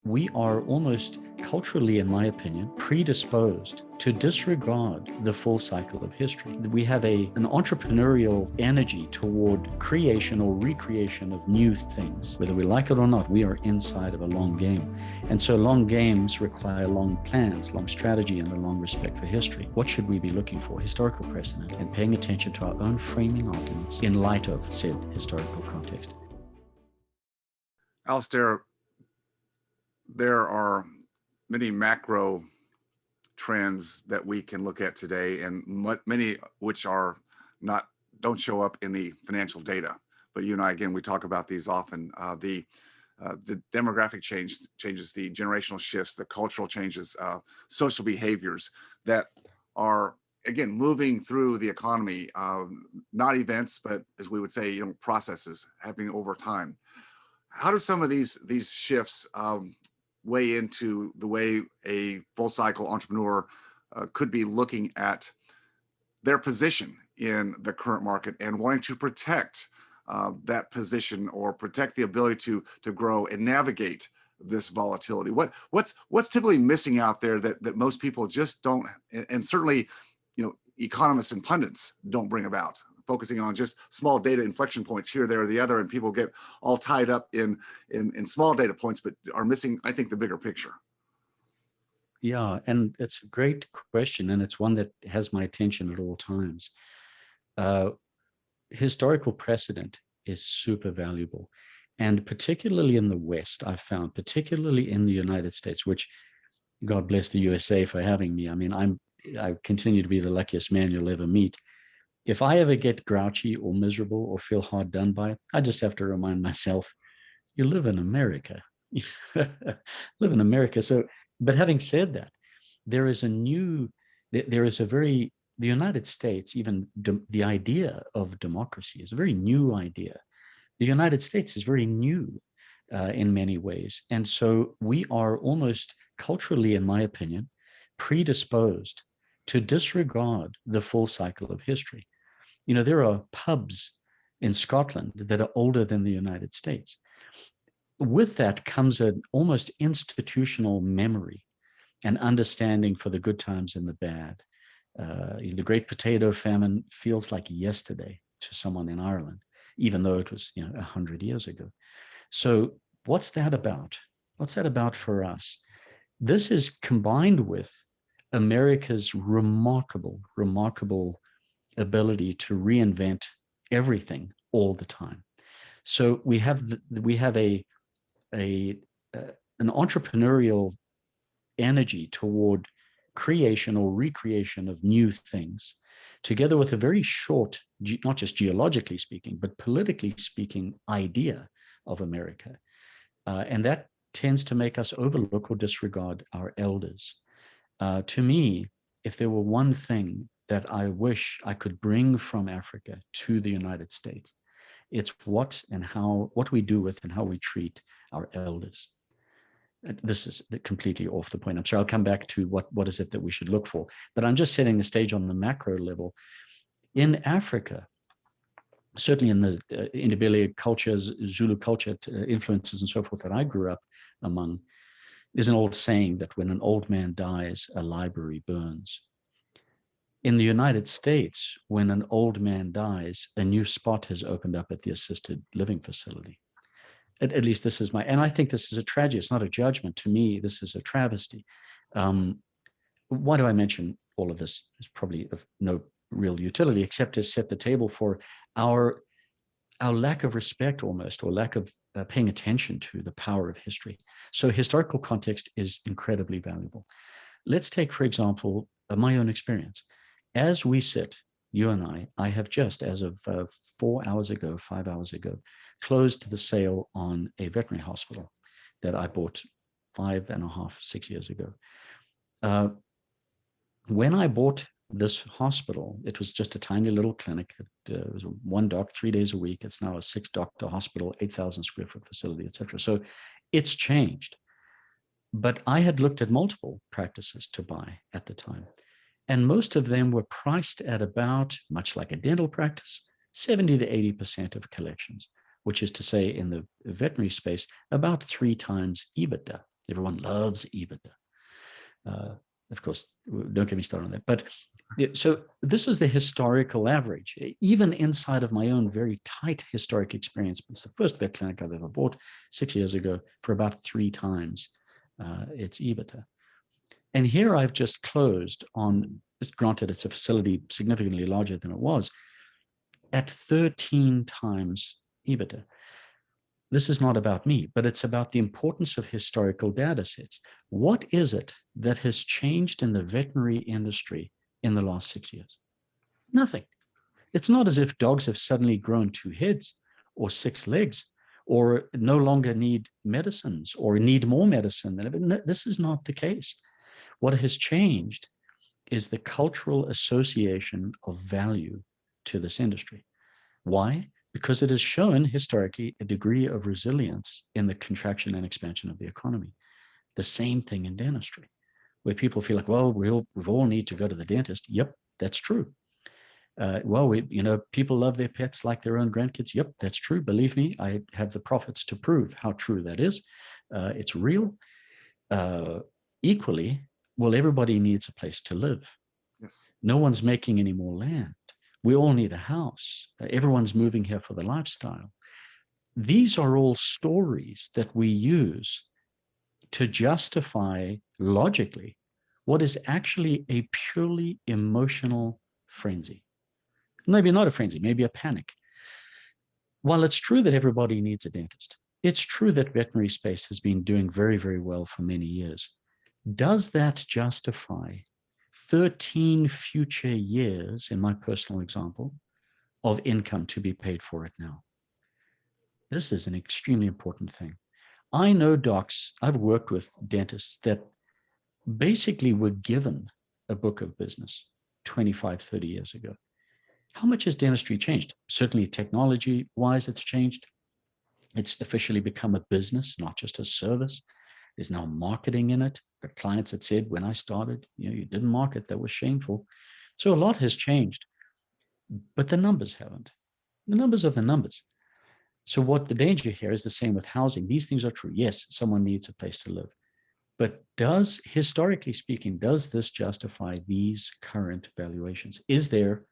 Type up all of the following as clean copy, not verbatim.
we are almost culturally, in my opinion, predisposed to disregard the full cycle of history. We have an entrepreneurial energy toward creation or recreation of new things. Whether we like it or not, we are inside of a long game. And so long games require long plans, long strategy, and a long respect for history. What should we be looking for? Historical precedent and paying attention to our own framing arguments in light of said historical context. Alistair, there are many macro trends that we can look at today, and many which don't show up in the financial data. But you and I, again, we talk about these often. The demographic changes, the generational shifts, the cultural changes, social behaviors that are, again, moving through the economy, not events, but as we would say, processes happening over time. How do some of these shifts weigh into the way a full cycle entrepreneur could be looking at their position in the current market and wanting to protect that position or protect the ability to grow and navigate this volatility? What's typically missing out there that most people just don't, and certainly economists and pundits don't bring about, focusing on just small data inflection points here, there, or the other, and people get all tied up in small data points, but are missing, I think, the bigger picture. Yeah, and it's a great question, and it's one that has my attention at all times. Historical precedent is super valuable, and particularly in the West, I've found, particularly in the United States, which, God bless the USA for having me. I mean, I continue to be the luckiest man you'll ever meet. If I ever get grouchy or miserable or feel hard done by, I just have to remind myself, you live in America. Live in America. So, but having said that, there is the United States, even the idea of democracy is a very new idea. The United States is very new in many ways. And so we are almost culturally, in my opinion, predisposed to disregard the full cycle of history. There are pubs in Scotland that are older than the United States. With that comes an almost institutional memory and understanding for the good times and the bad. The Great Potato Famine feels like yesterday to someone in Ireland, even though it was 100 years ago. So what's that about? What's that about for us? This is combined with America's remarkable ability to reinvent everything all the time. So we have an entrepreneurial energy toward creation or recreation of new things, together with a very short, not just geologically speaking, but politically speaking, idea of America. And that tends to make us overlook or disregard our elders. To me, if there were one thing that I wish I could bring from Africa to the United States, it's what we do with and how we treat our elders. This is completely off the point. I'm sure I'll come back to what is it that we should look for, but I'm just setting the stage on the macro level. In Africa, certainly in the Ndebele cultures, Zulu culture, influences and so forth that I grew up among, there's an old saying that when an old man dies, a library burns. In the United States, when an old man dies, a new spot has opened up at the assisted living facility. At least this is and I think this is a tragedy. It's not a judgment. To me, this is a travesty. Why do I mention all of this? It's probably of no real utility, except to set the table for our lack of respect almost, or lack of paying attention to the power of history. So historical context is incredibly valuable. Let's take, for example, my own experience. As we sit, you and I have just, as of 5 hours ago, closed the sale on a veterinary hospital that I bought 5.5, 6 years ago. When I bought this hospital, it was just a tiny little clinic. It was one doc, 3 days a week. It's now a 6-doctor hospital, 8,000 square foot facility, et cetera. So it's changed. But I had looked at multiple practices to buy at the time. And most of them were priced at about, much like a dental practice, 70 to 80% of collections, which is to say, in the veterinary space, about 3 times EBITDA. Everyone loves EBITDA. Of course, don't get me started on that. But so this was the historical average, even inside of my own very tight historic experience. It's the first vet clinic I've ever bought 6 years ago for about 3 times its EBITDA. And here I've just closed on, granted it's a facility significantly larger than it was, at 13 times EBITDA. This is not about me, but it's about the importance of historical data sets. What is it that has changed in the veterinary industry in the last 6 years? Nothing. It's not as if dogs have suddenly grown 2 heads or 6 legs or no longer need medicines or need more medicine. This is not the case. What has changed is the cultural association of value to this industry. Why? Because it has shown historically a degree of resilience in the contraction and expansion of the economy. The same thing in dentistry, where people feel like, well, we all need to go to the dentist. Yep, that's true. People love their pets like their own grandkids. Yep, that's true. Believe me, I have the profits to prove how true that is. It's real. Equally, well, everybody needs a place to live. Yes. No one's making any more land. We all need a house. Everyone's moving here for the lifestyle. These are all stories that we use to justify logically what is actually a purely emotional frenzy. Maybe not a frenzy, maybe a panic. While it's true that everybody needs a dentist, it's true that veterinary space has been doing very, very well for many years. Does that justify 13 future years, in my personal example, of income to be paid for it now? This is an extremely important thing. I know docs, I've worked with dentists that basically were given a book of business 25, 30 years ago. How much has dentistry changed? Certainly technology-wise, it's changed. It's officially become a business, not just a service. There's now marketing in it. The clients had said, when I started, you didn't market, that was shameful. So a lot has changed, but the numbers haven't. The numbers are the numbers. So what the danger here is the same with housing. These things are true. Yes, someone needs a place to live. But historically speaking, does this justify these current valuations? Is there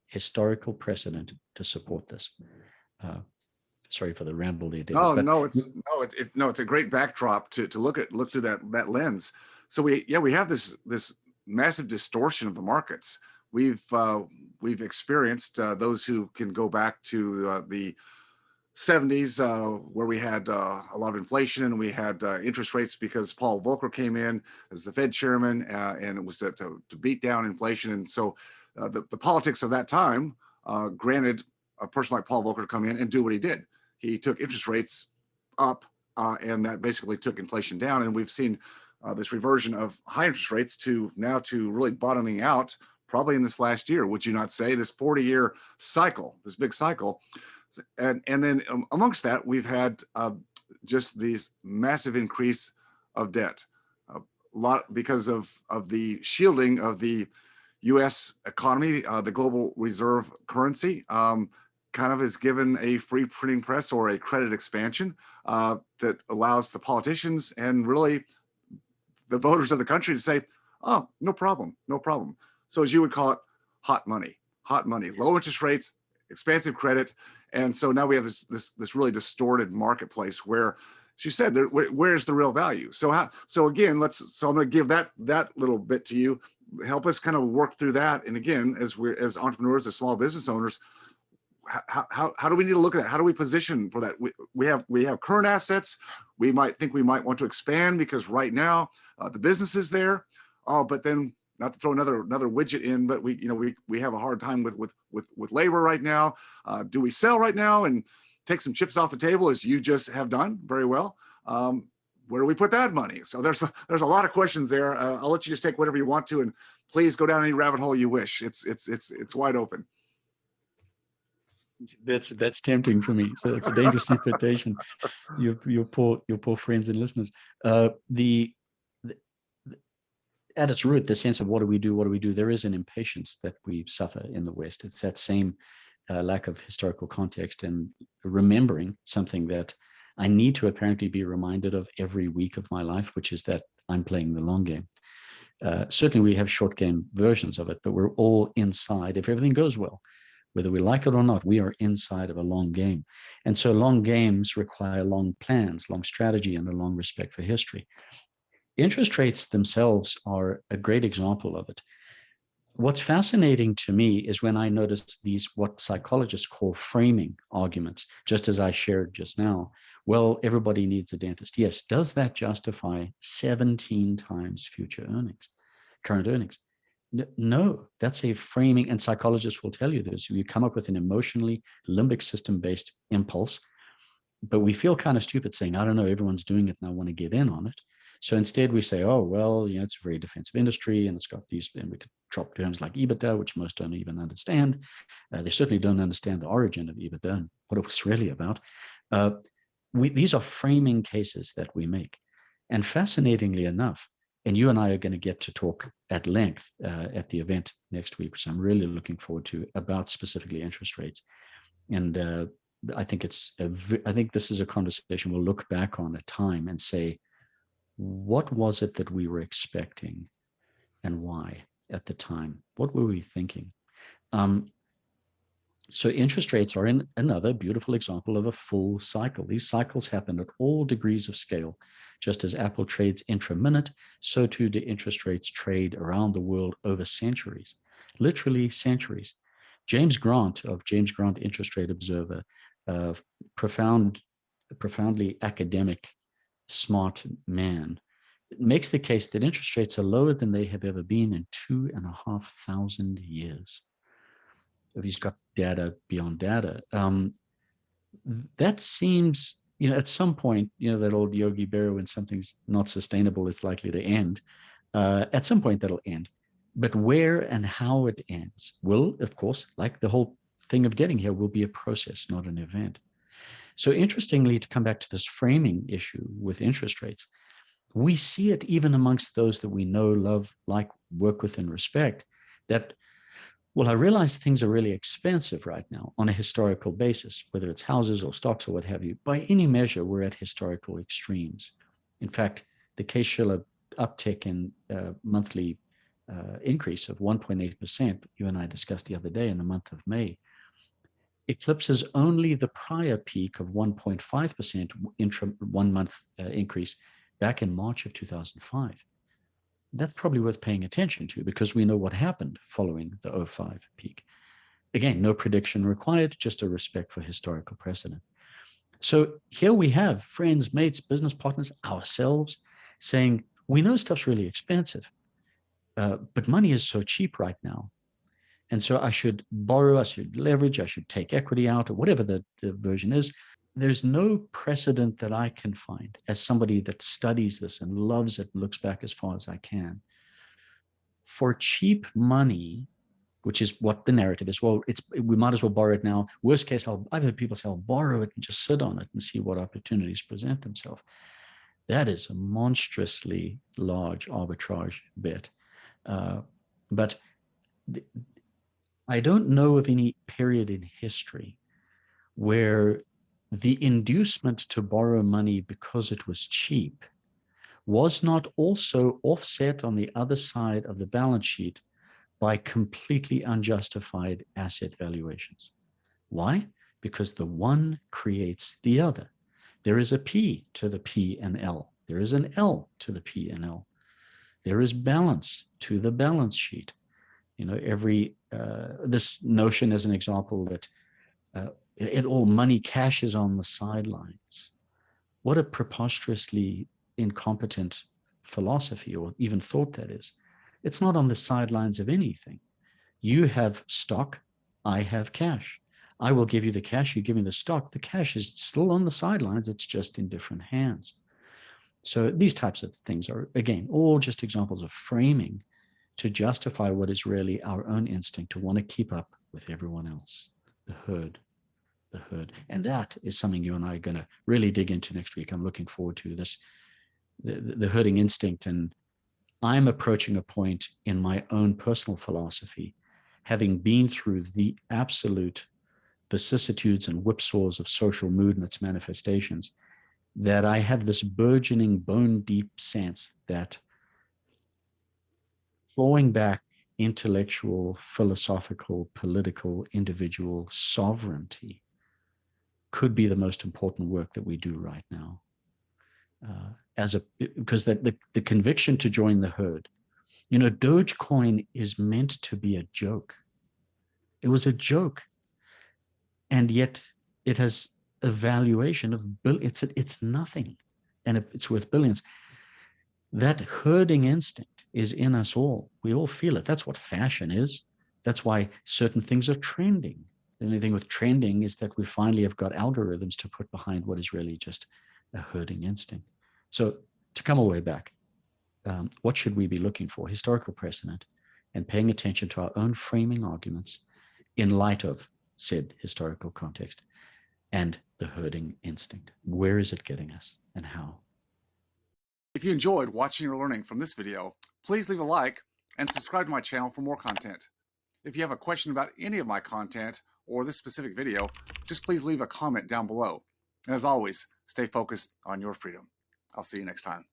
historical precedent to support this? Sorry for the ramble there, David. It's a great backdrop to look through that lens. So we have this massive distortion of the markets. We've experienced those who can go back to the 70s, where we had a lot of inflation and we had interest rates because Paul Volcker came in as the Fed chairman, and it was to beat down inflation. And so the politics of that time granted a person like Paul Volcker to come in and do what he did. He took interest rates up, and that basically took inflation down. And we've seen this reversion of high interest rates to really bottoming out probably in this last year. Would you not say this 40-year cycle, this big cycle? And then amongst that, we've had just these massive increase of debt, a lot because of the shielding of the U.S. economy. The global reserve currency kind of is given a free printing press or a credit expansion that allows the politicians and really the voters of the country to say, oh, no problem, no problem. So as you would call it, hot money, low interest rates, expansive credit. And so now we have this really distorted marketplace where, as you said, where's the real value? So I'm going to give that little bit to you. Help us kind of work through that. And again, as entrepreneurs, as small business owners, how do we need to look at that? How do we position for that? We have current assets. We might think we might want to expand because right now the business is there. But then, not to throw another widget in, but we have a hard time with labor right now. Do we sell right now and take some chips off the table, as you just have done very well? Where do we put that money? So there's a lot of questions there. I'll let you just take whatever you want to, and please go down any rabbit hole you wish. It's wide open. That's tempting for me. So it's a dangerous temptation. Your poor friends and listeners. At its root, the sense of what do we do? There is an impatience that we suffer in the West. It's that same lack of historical context and remembering something that I need to apparently be reminded of every week of my life, which is that I'm playing the long game. Certainly we have short game versions of it, but we're all inside. If everything goes well, whether we like it or not, we are inside of a long game. And so long games require long plans, long strategy, and a long respect for history. Interest rates themselves are a great example of it. What's fascinating to me is when I notice these, what psychologists call framing arguments, just as I shared just now. Well, everybody needs a dentist. Yes. Does that justify 17 times future earnings, current earnings? No, that's a framing, and psychologists will tell you this. You come up with an emotionally limbic system based impulse, but we feel kind of stupid saying, I don't know, everyone's doing it and I want to get in on it. So instead we say, oh, well, it's a very defensive industry and it's got these, and we could drop terms like EBITDA, which most don't even understand. They certainly don't understand the origin of EBITDA and what it was really about. These are framing cases that we make. And fascinatingly enough, and you and I are going to get to talk at length at the event next week, which I'm really looking forward to, about specifically interest rates. And I think I think this is a conversation we'll look back on a time and say, what was it that we were expecting and why at the time? What were we thinking? So interest rates are another beautiful example of a full cycle. These cycles happen at all degrees of scale. Just as Apple trades intra-minute, so too do interest rates trade around the world over centuries, literally centuries. James Grant of James Grant Interest Rate Observer, profoundly academic, smart man, makes the case that interest rates are lower than they have ever been in 2,500 years. If he's got data beyond data, that seems, at some point, that old Yogi Berra, when something's not sustainable, it's likely to end. At some point, that'll end. But where and how it ends will, of course, like the whole thing of getting here, will be a process, not an event. So interestingly, to come back to this framing issue with interest rates, we see it even amongst those that we know, love, like, work with, and respect, that, well, I realize things are really expensive right now on a historical basis, whether it's houses or stocks or what have you. By any measure, we're at historical extremes. In fact, the Case-Shiller uptick in monthly increase of 1.8%, you and I discussed the other day, in the month of May, eclipses only the prior peak of 1.5% one-month increase back in March of 2005. That's probably worth paying attention to, because we know what happened following the 2005 peak. Again, no prediction required, just a respect for historical precedent. So here we have friends, mates, business partners, ourselves saying, we know stuff's really expensive, but money is so cheap right now. And so I should borrow, I should leverage, I should take equity out, or whatever the version is. There's no precedent that I can find, as somebody that studies this and loves it and looks back as far as I can, for cheap money, which is what the narrative is. Well, we might as well borrow it now. Worst case, I've heard people say, I'll borrow it and just sit on it and see what opportunities present themselves. That is a monstrously large arbitrage bet. But I don't know of any period in history where the inducement to borrow money because it was cheap was not also offset on the other side of the balance sheet by completely unjustified asset valuations. Why? Because the one creates the other. There is a P to the P and L. There is an L to the P and L. There is balance to the balance sheet. This notion as an example that all money cashes on the sidelines. What a preposterously incompetent philosophy, or even thought, that is. It's not on the sidelines of anything. You have stock, I have cash. I will give you the cash, you give me the stock. The cash is still on the sidelines, it's just in different hands. So these types of things are, again, all just examples of framing to justify what is really our own instinct to want to keep up with everyone else, the herd. And that is something you and I are going to really dig into next week. I'm looking forward to this, the herding instinct. And I'm approaching a point in my own personal philosophy, having been through the absolute vicissitudes and whipsaws of social mood and its manifestations, that I have this burgeoning bone deep sense that flowing back intellectual, philosophical, political, individual sovereignty could be the most important work that we do right now. Because the conviction to join the herd, Dogecoin is meant to be a joke. It was a joke, and yet it has a valuation of it's nothing, and it's worth billions. That herding instinct is in us all. We all feel it. That's what fashion is. That's why certain things are trending. The only thing with trending is that we finally have got algorithms to put behind what is really just a herding instinct. So to come all the way back, what should we be looking for? Historical precedent and paying attention to our own framing arguments in light of said historical context and the herding instinct. Where is it getting us and how? If you enjoyed watching or learning from this video, please leave a like and subscribe to my channel for more content. If you have a question about any of my content or this specific video, just please leave a comment down below. And as always, stay focused on your freedom. I'll see you next time.